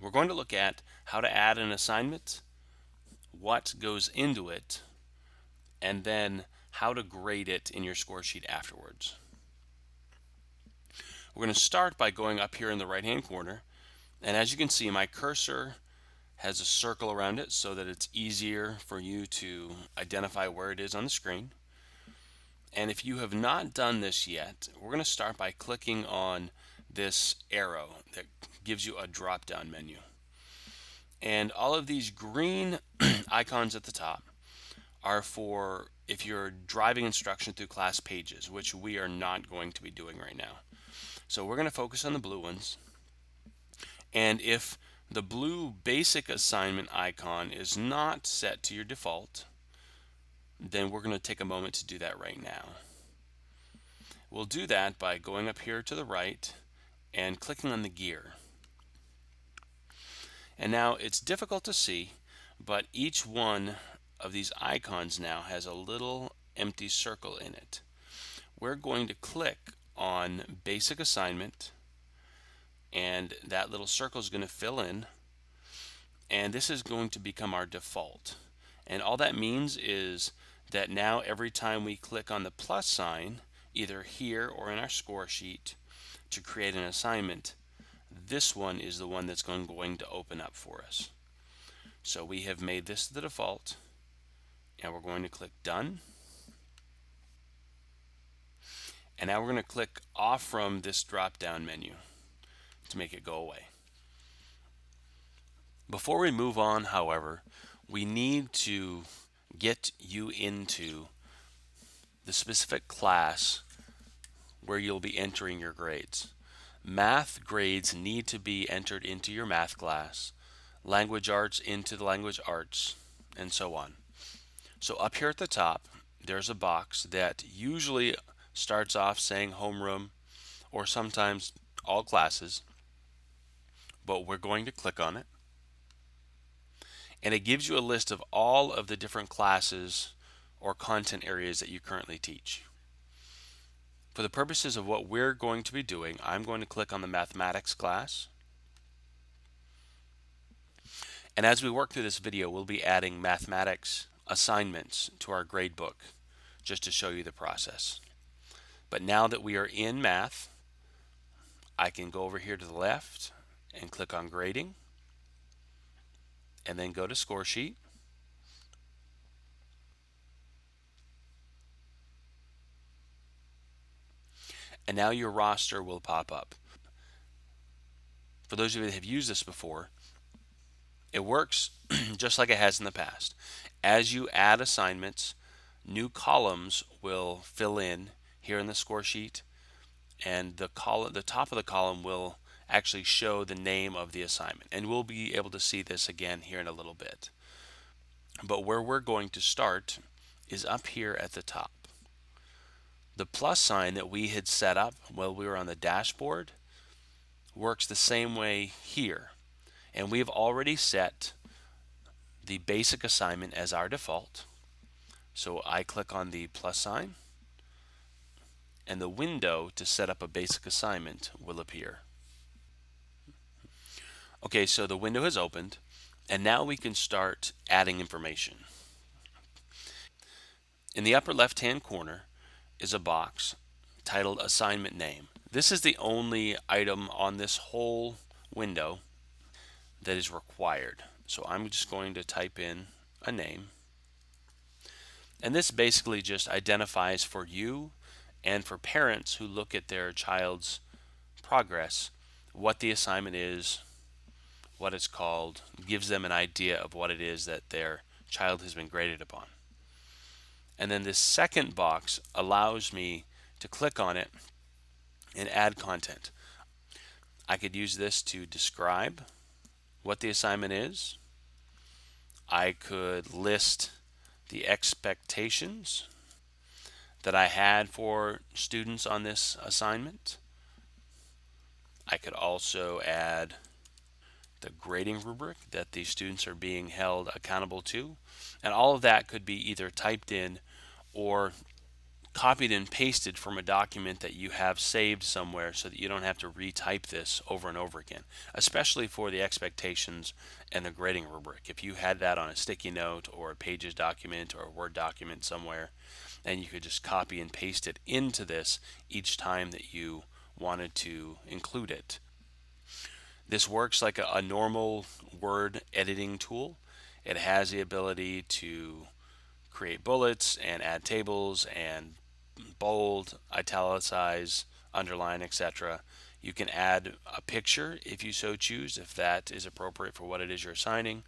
We're going to look at how to add an assignment, what goes into it, and then how to grade it in your score sheet afterwards. We're going to start by going up here in the right hand corner, and as you can see, my cursor has a circle around it so that it's easier for you to identify where it is on the screen. And if you have not done this yet, we're going to start by clicking on this arrow that gives you a drop down menu. And all of these green icons at the top are for if you're driving instruction through class pages, which we are not going to be doing right now. So we're going to focus on the blue ones. And if the blue basic assignment icon is not set to your default, then we're going to take a moment to do that right now. We'll do that by going up here to the right and clicking on the gear. And now it's difficult to see, but each one of these icons now has a little empty circle in it. We're going to click on basic assignment, and that little circle is going to fill in, and this is going to become our default. And all that means is that now every time we click on the plus sign, either here or in our score sheet, to create an assignment, this one is the one that's going to open up for us. So we have made this the default, and we're going to click done. And now we're going to click off from this drop down menu to make it go away. Before we move on, however, we need to get you into the specific class where you'll be entering your grades. Math grades need to be entered into your math class, language arts into the language arts, and so on. So up here at the top, there's a box that usually starts off saying homeroom or sometimes all classes, but we're going to click on it. And it gives you a list of all of the different classes or content areas that you currently teach. For the purposes of what we're going to be doing, I'm going to click on the mathematics class. And as we work through this video, we'll be adding mathematics assignments to our gradebook just to show you the process. But now that we are in math, I can go over here to the left and click on grading, and then go to score sheet. And now your roster will pop up. For those of you that have used this before, it works just like it has in the past. As you add assignments, new columns will fill in here in the score sheet, and the top of the column will actually show the name of the assignment. And we'll be able to see this again here in a little bit. But where we're going to start is up here at the top. The plus sign that we had set up while we were on the dashboard works the same way here. And we've already set the basic assignment as our default. So I click on the plus sign, and the window to set up a basic assignment will appear. Okay, so the window has opened, and now we can start adding information. In the upper left-hand corner is a box titled Assignment Name. This is the only item on this whole window that is required. So I'm just going to type in a name. And this basically just identifies for you and for parents who look at their child's progress what the assignment is, what it's called, gives them an idea of what it is that their child has been graded upon. And then this second box allows me to click on it and add content. I could use this to describe what the assignment is. I could list the expectations that I had for students on this assignment. I could also add the grading rubric that the students are being held accountable to. And all of that could be either typed in or copied and pasted from a document that you have saved somewhere so that you don't have to retype this over and over again, especially for the expectations and the grading rubric. If you had that on a sticky note or a Pages document or a Word document somewhere, and you could just copy and paste it into this each time that you wanted to include it. This works like a normal Word editing tool. It has the ability to create bullets and add tables and bold, italicize, underline, etc. You can add a picture if you so choose, if that is appropriate for what it is you're assigning.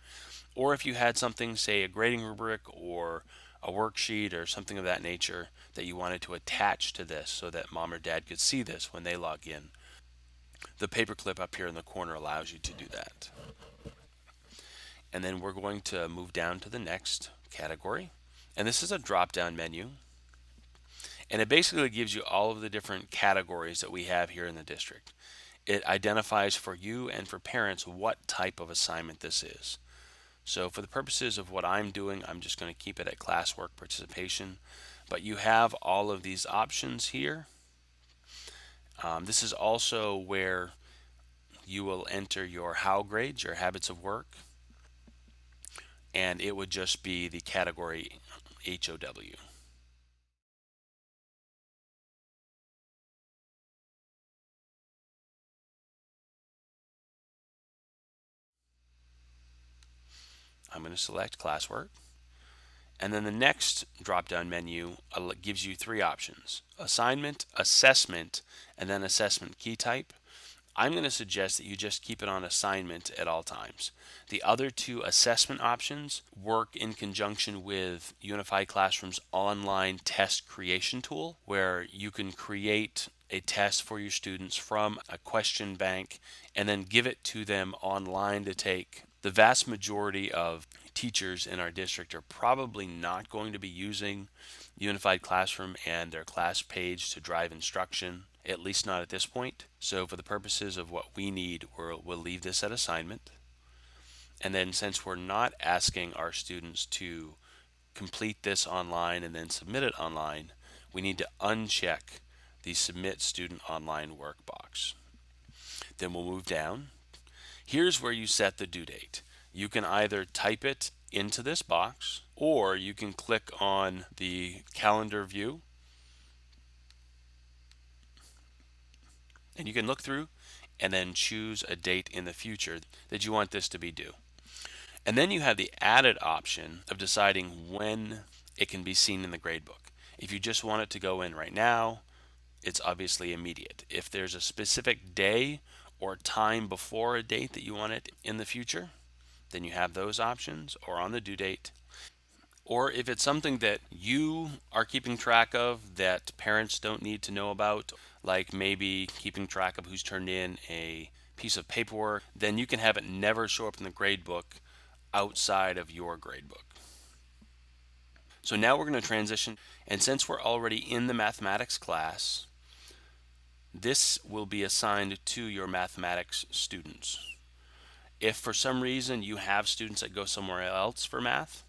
Or if you had something, say a grading rubric or a worksheet or something of that nature that you wanted to attach to this so that mom or dad could see this when they log in. The paperclip up here in the corner allows you to do that. And then we're going to move down to the next category. And this is a drop-down menu. And it basically gives you all of the different categories that we have here in the district. It identifies for you and for parents what type of assignment this is. So for the purposes of what I'm doing, I'm just going to keep it at classwork participation. But you have all of these options here. This is also where you will enter your how grades, your habits of work, and it would just be the category HOW. I'm going to select classwork. And then the next drop-down menu gives you three options: assignment, assessment, and then assessment key type. I'm going to suggest that you just keep it on assignment at all times. The other two assessment options work in conjunction with Unified Classroom's online test creation tool, where you can create a test for your students from a question bank and then give it to them online to take. The vast majority of teachers in our district are probably not going to be using Unified Classroom and their class page to drive instruction, at least not at this point. So for the purposes of what we need, we'll leave this at assignment. And then since we're not asking our students to complete this online and then submit it online, we need to uncheck the Submit Student Online Work box. Then we'll move down. Here's where you set the due date. You can either type it into this box, or you can click on the calendar view and you can look through and then choose a date in the future that you want this to be due. And then you have the added option of deciding when it can be seen in the gradebook. If you just want it to go in right now, it's obviously immediate. If there's a specific day or time before a date that you want it in the future, then you have those options, or on the due date. Or if it's something that you are keeping track of that parents don't need to know about, like maybe keeping track of who's turned in a piece of paperwork, then you can have it never show up in the gradebook outside of your gradebook. So now we're going to transition, and since we're already in the mathematics class, this will be assigned to your mathematics students. If for some reason you have students that go somewhere else for math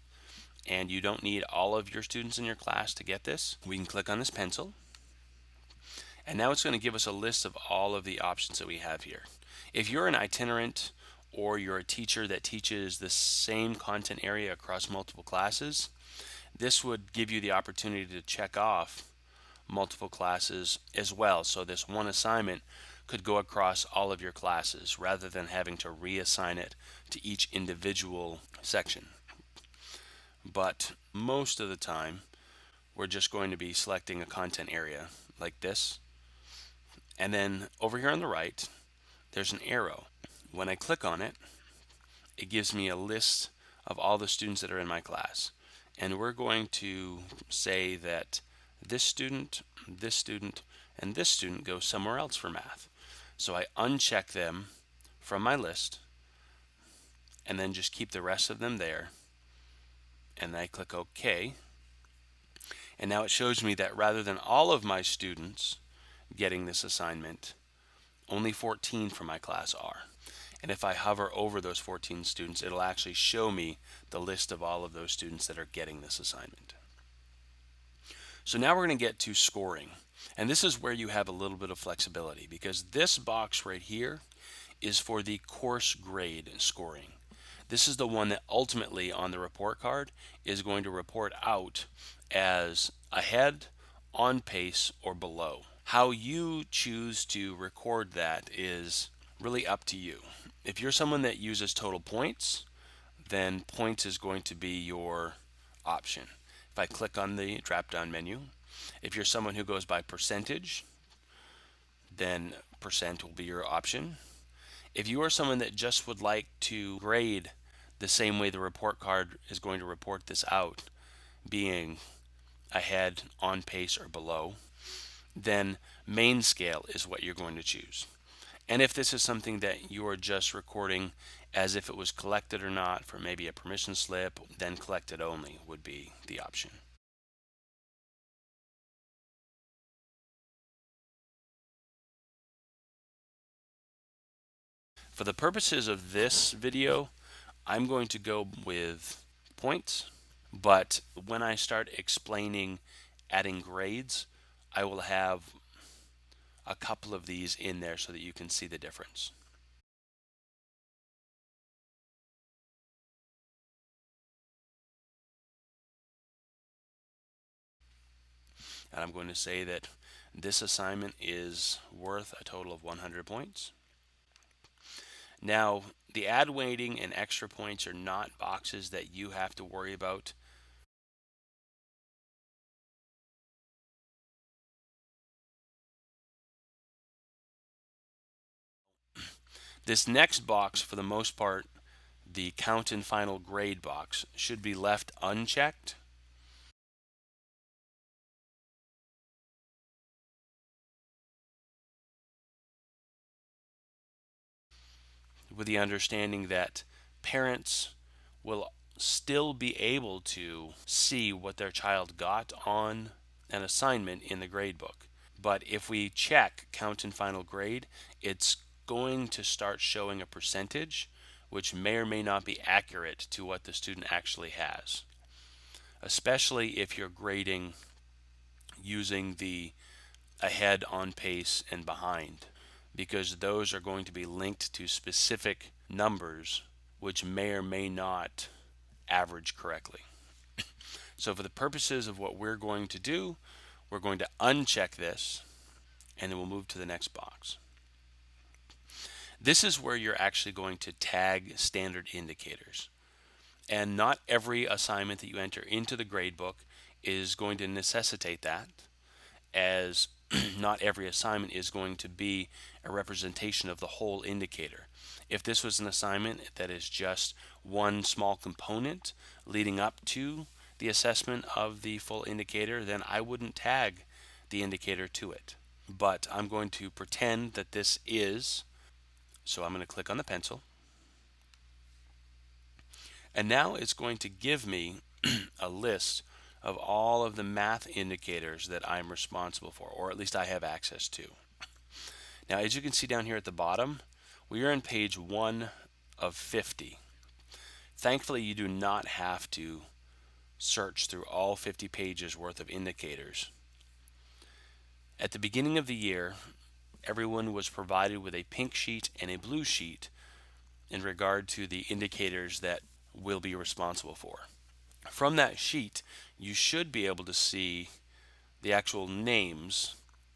and you don't need all of your students in your class to get this, we can click on this pencil. And now it's going to give us a list of all of the options that we have here. If you're an itinerant or you're a teacher that teaches the same content area across multiple classes, this would give you the opportunity to check off multiple classes as well. So this one assignment could go across all of your classes rather than having to reassign it to each individual section. But most of the time, we're just going to be selecting a content area like this. And then over here on the right, there's an arrow. When I click on it, it gives me a list of all the students that are in my class. And we're going to say that this student, and this student go somewhere else for math. So I uncheck them from my list and then just keep the rest of them there. And I click OK. And now it shows me that rather than all of my students getting this assignment, only 14 from my class are. And if I hover over those 14 students, it'll actually show me the list of all of those students that are getting this assignment. So now we're going to get to scoring. And this is where you have a little bit of flexibility, because this box right here is for the course grade scoring. This is the one that ultimately on the report card is going to report out as ahead, on pace, or below. How you choose to record that is really up to you. If you're someone that uses total points, then points is going to be your option. If I click on the drop down menu, if you're someone who goes by percentage, then percent will be your option. If you are someone that just would like to grade the same way the report card is going to report this out, being ahead, on pace, or below, then main scale is what you're going to choose. And if this is something that you are just recording as if it was collected or not for maybe a permission slip, then collected only would be the option. For the purposes of this video, I'm going to go with points, but when I start explaining adding grades, I will have a couple of these in there so that you can see the difference. And I'm going to say that this assignment is worth a total of 100 points. Now, the add weighting and extra points are not boxes that you have to worry about. This next box, for the most part, the count and final grade box, should be left unchecked. With the understanding that parents will still be able to see what their child got on an assignment in the gradebook. But if we check count and final grade, it's going to start showing a percentage which may or may not be accurate to what the student actually has, especially if you're grading using the ahead, on pace, and behind, because those are going to be linked to specific numbers which may or may not average correctly. So for the purposes of what we're going to do, we're going to uncheck this and then we'll move to the next box. This is where you're actually going to tag standard indicators. And not every assignment that you enter into the gradebook is going to necessitate that, as not every assignment is going to be a representation of the whole indicator. If this was an assignment that is just one small component leading up to the assessment of the full indicator, then I wouldn't tag the indicator to it. But I'm going to pretend that this is, so I'm going to click on the pencil. And now it's going to give me a list of all of the math indicators that I'm responsible for, or at least I have access to. Now, as you can see down here at the bottom, we are on page 1 of 50. Thankfully, you do not have to search through all 50 pages worth of indicators. At the beginning of the year, everyone was provided with a pink sheet and a blue sheet in regard to the indicators that we'll be responsible for. From that sheet, you should be able to see the actual names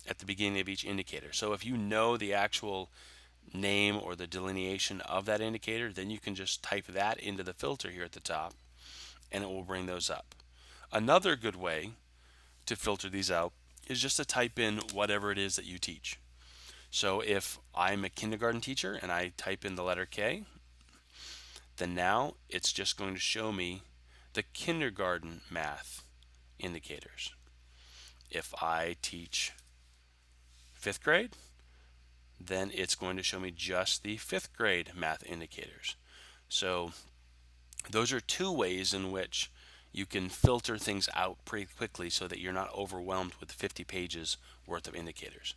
at the beginning of each indicator. So if you know the actual name or the delineation of that indicator, then you can just type that into the filter here at the top and it will bring those up. Another good way to filter these out is just to type in whatever it is that you teach. So if I'm a kindergarten teacher and I type in the letter K, then now it's just going to show me the kindergarten math indicators. If I teach 5th grade, then it's going to show me just the 5th grade math indicators. So those are two ways in which you can filter things out pretty quickly so that you're not overwhelmed with 50 pages worth of indicators.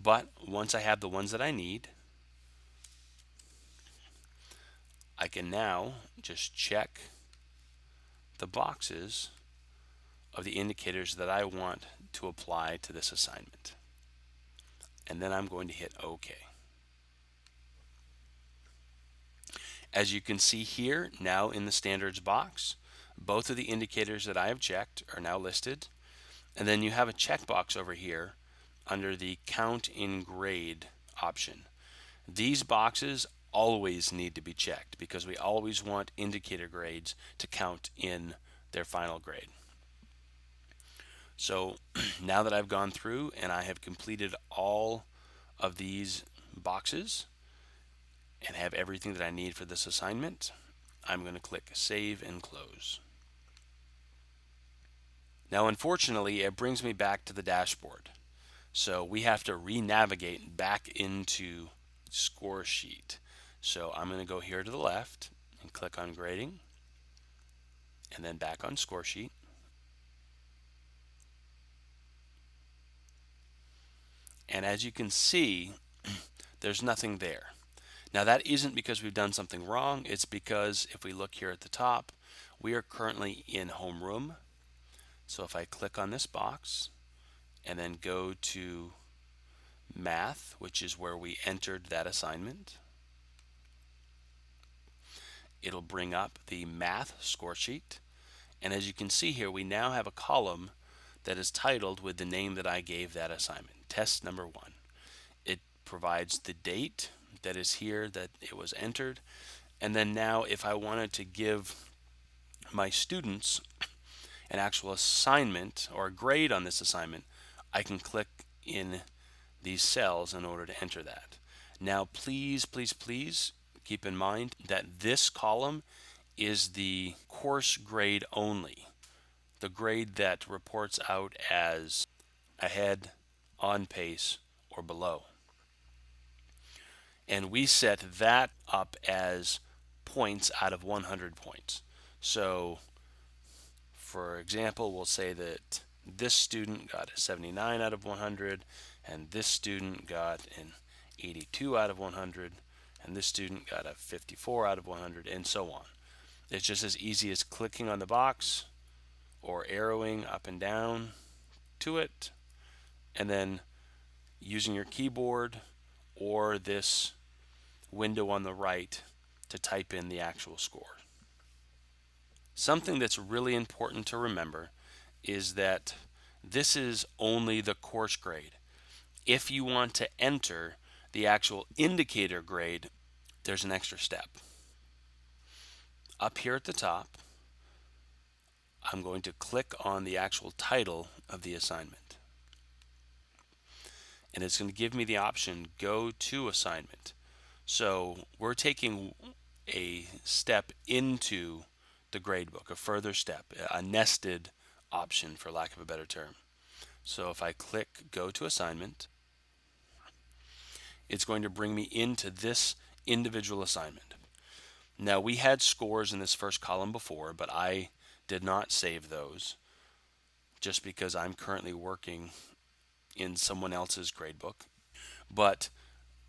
But once I have the ones that I need, I can now just check the boxes of the indicators that I want to apply to this assignment. And then I'm going to hit OK. As you can see here, now in the standards box, both of the indicators that I have checked are now listed. And then you have a checkbox over here under the count in grade option. These boxes always need to be checked because we always want indicator grades to count in their final grade. So now that I've gone through and I have completed all of these boxes and have everything that I need for this assignment, I'm going to click Save and Close. Now, unfortunately, it brings me back to the dashboard. So we have to re-navigate back into Score Sheet. So I'm going to go here to the left and click on Grading, and then back on Score Sheet. And as you can see, there's nothing there. Now that isn't because we've done something wrong. It's because if we look here at the top, we are currently in homeroom. So if I click on this box and then go to Math, which is where we entered that assignment, it'll bring up the math score sheet. And as you can see here, we now have a column that is titled with the name that I gave that assignment, test number 1. It provides the date that is here that it was entered. And then now if I wanted to give my students an actual assignment or a grade on this assignment, I can click in these cells in order to enter that. Now please, please, please keep in mind that this column is the course grade only, the grade that reports out as ahead, on pace, or below. And we set that up as points out of 100 points. So for example, we'll say that this student got a 79 out of 100, and this student got an 82 out of 100, and this student got a 54 out of 100, and so on. It's just as easy as clicking on the box or arrowing up and down to it, and then using your keyboard or this window on the right to type in the actual score. Something that's really important to remember is that this is only the course grade. If you want to enter the actual indicator grade, there's an extra step. Up here at the top, I'm going to click on the actual title of the assignment. And it's going to give me the option, Go to Assignment. So we're taking a step into the gradebook, a further step, a nested option for lack of a better term. So if I click Go to Assignment, it's going to bring me into this individual assignment. Now we had scores in this first column before, but I did not save those just because I'm currently working in someone else's gradebook. But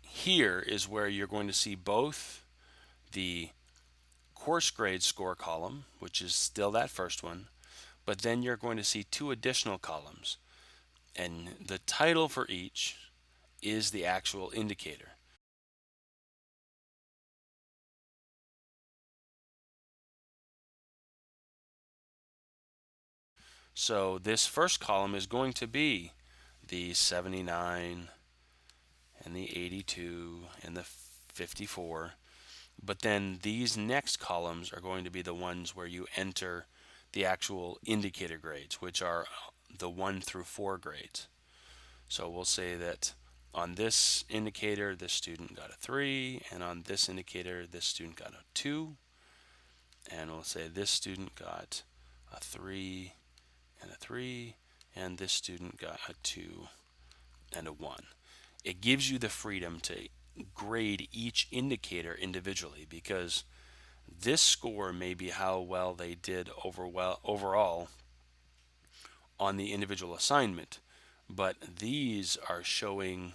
here is where you're going to see both the course grade score column, which is still that first one, but then you're going to see 2 additional columns, and the title for each is the actual indicator. So this first column is going to be the 79 and the 82 and the 54, but then these next columns are going to be the ones where you enter the actual indicator grades, which are the 1 through 4 grades. So we'll say that on this indicator, this student got a 3, and on this indicator, this student got a 2, and we'll say this student got a 3 and a 3, and this student got a 2 and a 1. It gives you the freedom to grade each indicator individually, because this score may be how well they did overall on the individual assignment, but these are showing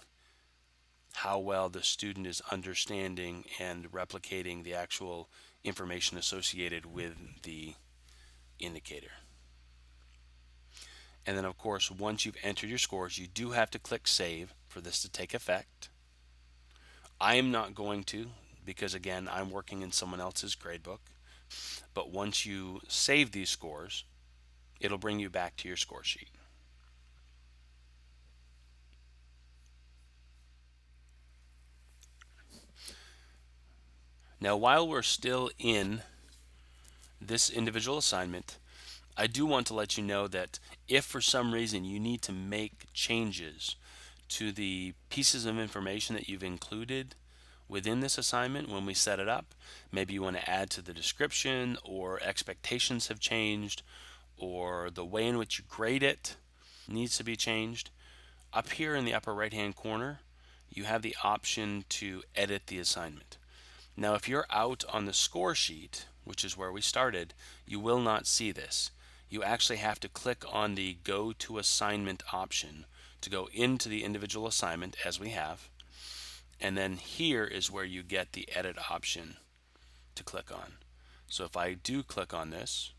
how well the student is understanding and replicating the actual information associated with the indicator. And then of course, once you've entered your scores, you do have to click save for this to take effect. I am not going to, because again, I'm working in someone else's gradebook. But once you save these scores, it'll bring you back to your score sheet. Now, while we're still in this individual assignment, I do want to let you know that if for some reason you need to make changes to the pieces of information that you've included within this assignment when we set it up, maybe you want to add to the description, or expectations have changed, or the way in which you grade it needs to be changed, up here in the upper right hand corner you have the option to edit the assignment. Now if you're out on the score sheet, which is where we started, you will not see this. You actually have to click on the Go to Assignment option to go into the individual assignment, as we have, and then here is where you get the edit option to click on. So if I do click on this,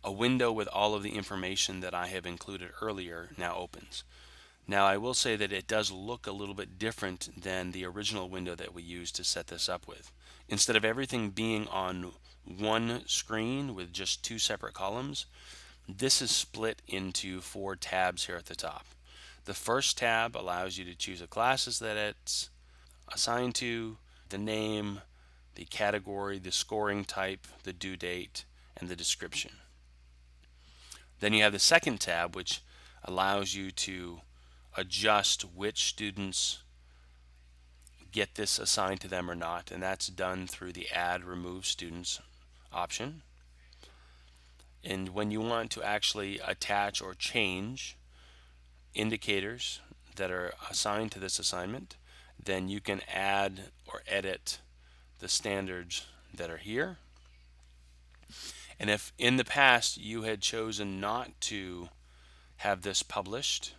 a window with all of the information that I have included earlier now opens. Now I will say that it does look a little bit different than the original window that we used to set this up with. Instead of everything being on one screen with just two separate columns, this is split into 4 tabs here at the top. The first tab allows you to choose the classes that it's assigned to, the name, the category, the scoring type, the due date, and the description. Then you have the second tab, which allows you to adjust which students get this assigned to them or not, and that's done through the Add Remove Students option. And when you want to actually attach or change indicators that are assigned to this assignment, then you can add or edit the standards that are here. And if in the past you had chosen not to have this published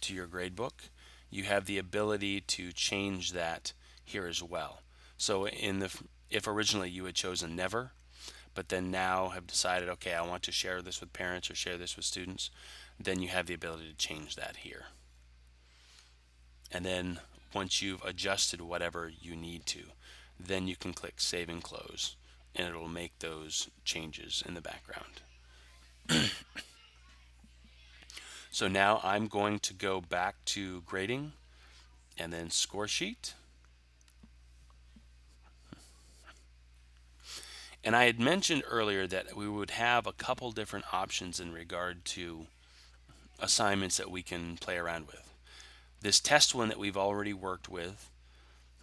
to your gradebook, you have the ability to change that here as well. So if originally you had chosen never, but then now have decided, okay, I want to share this with parents or share this with students, then you have the ability to change that here. And then once you've adjusted whatever you need to, then you can click Save and Close, and it'll make those changes in the background. So now I'm going to go back to grading and then score sheet. And I had mentioned earlier that we would have a couple different options in regard to assignments that we can play around with. This test one that we've already worked with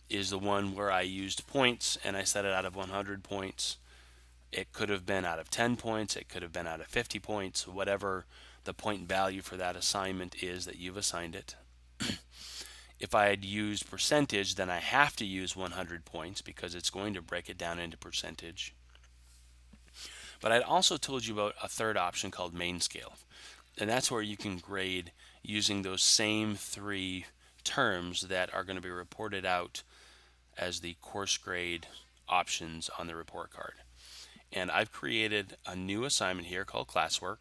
is the one where I used points and I set it out of 100 points. It could have been out of 10 points, it could have been out of 50 points, whatever the point value for that assignment is that you've assigned it. If I had used percentage, then I have to use 100 points because it's going to break it down into percentage. But I'd also told you about a third option called main scale, and that's where you can grade using those same 3 terms that are going to be reported out as the course grade options on the report card. And I've created a new assignment here called classwork.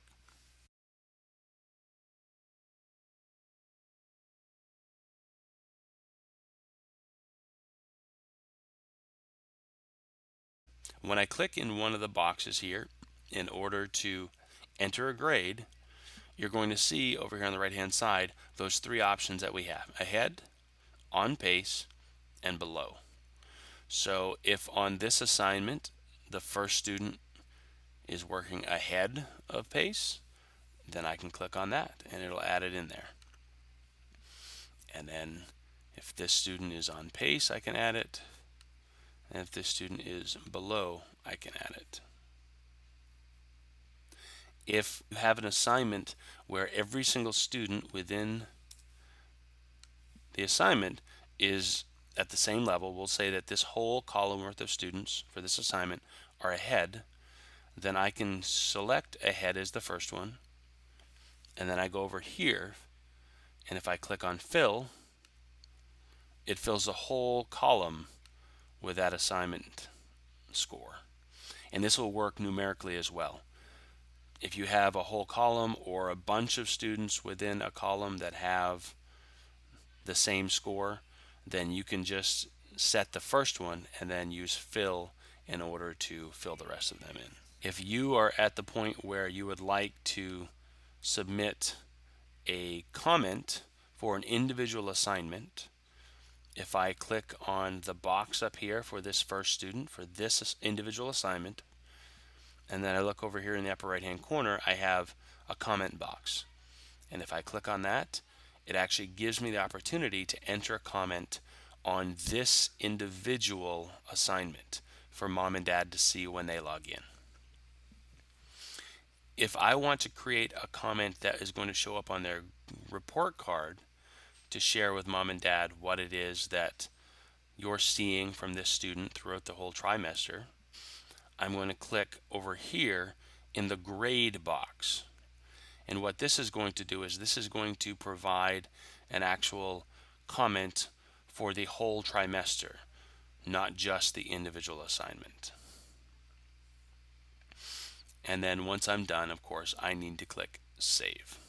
When I click in one of the boxes here in order to enter a grade, you're going to see over here on the right hand side those 3 options that we have: ahead, on pace, and below. So if on this assignment the first student is working ahead of pace, then I can click on that and it'll add it in there. And then if this student is on pace, I can add it. And if this student is below, I can add it. If you have an assignment where every single student within the assignment is at the same level, we'll say that this whole column worth of students for this assignment are ahead, then I can select ahead as the first one, and then I go over here, and if I click on fill, it fills the whole column with that assignment score. And this will work numerically as well. If you have a whole column or a bunch of students within a column that have the same score, then you can just set the first one and then use fill in order to fill the rest of them in. If you are at the point where you would like to submit a comment for an individual assignment, if I click on the box up here for this first student, for this individual assignment, and then I look over here in the upper right hand corner, I have a comment box. And if I click on that, it actually gives me the opportunity to enter a comment on this individual assignment for mom and dad to see when they log in. If I want to create a comment that is going to show up on their report card to share with mom and dad what it is that you're seeing from this student throughout the whole trimester, I'm going to click over here in the grade box. And what this is going to do is this is going to provide an actual comment for the whole trimester, not just the individual assignment. And then once I'm done, of course, I need to click Save.